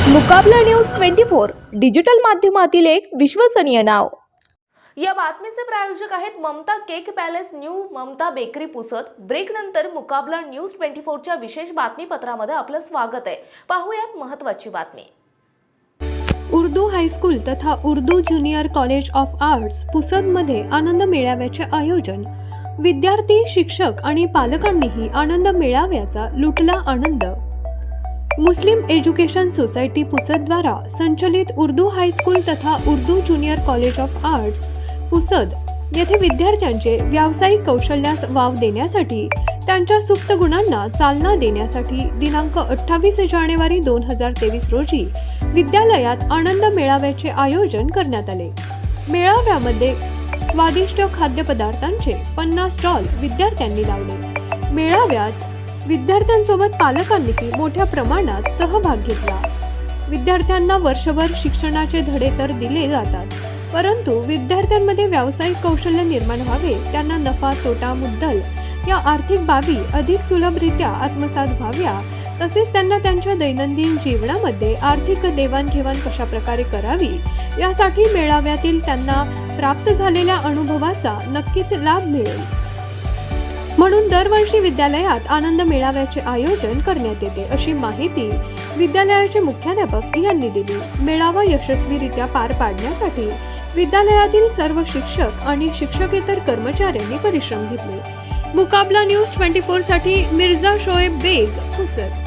मुकाबला news 24 digital माध्यमातील एक विश्वसनीय नाव। या बातमीचे प्रायोजक आहेत Mamata cake palace, new Mamata bakery, Pusad. Break नंतर मुकाबला न्यूज 24 च्या विशेष बातमीपत्रामध्ये आपलं स्वागत आहे। पाहूयात महत्त्वाची बातमी। उर्दू हायस्कूल तथा Urdu junior college of arts पुसदमध्ये आनंद मेळाव्याचे आयोजन। विद्यार्थी, शिक्षक आणि पालकांनीही आनंद मेळाव्याचा लुटला आनंद। मुस्लिम एज्युकेशन सोसायटी पुसद द्वारा संचलित उर्दू हायस्कूल तथा Urdu junior college of arts Pusad येथे विद्यार्थ्यांचे व्यावसायिक कौशल्यास वाव देण्यासाठी, त्यांच्या सुप्त गुणांना चालना देण्यासाठी दिनांक 28 जानेवारी 2023 रोजी विद्यालयात आनंद मेळाव्याचे आयोजन करण्यात आले। मेळाव्यामध्ये स्वादिष्ट खाद्यपदार्थांचे 50 स्टॉल विद्यार्थ्यांनी लावले। मेळाव्यात विद्यार्थ्यांसोबत पालकांनीही मोठ्या प्रमाणात सहभाग घेतला। विद्यार्थ्यांना वर्षभर शिक्षणाचे धडे तर दिले जातात, परंतु विद्यार्थ्यांमध्ये व्यावसायिक कौशल्य निर्माण व्हावे, त्यांना नफा तोटा मुद्दल या आर्थिक बाबी अधिक सुलभरित्या आत्मसात व्हाव्या, तसेच त्यांना त्यांच्या दैनंदिन जीवनामध्ये आर्थिक देवाणघेवाण कशा प्रकारे करावी यासाठी मेळाव्यातील त्यांना प्राप्त झालेल्या अनुभवाचा नक्कीच लाभ मिळेल, म्हणून दरवर्षी विद्यालयात आनंद मेळाव्याचे आयोजन करण्यात येते, अशी माहिती विद्यालयाचे मुख्याध्यापक यांनी दिली। मेळावा यशस्वीरित्या पार पाडण्यासाठी विद्यालयातील सर्व शिक्षक आणि शिक्षकेतर कर्मचाऱ्यांनी परिश्रम घेतले। मुकाबला न्यूज 24 साठी मिर्झा शोएब बेग, पुसद।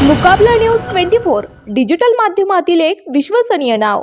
मुकाबला न्यूज 24 डिजिटल माध्यमातील एक विश्वसनीय नाव।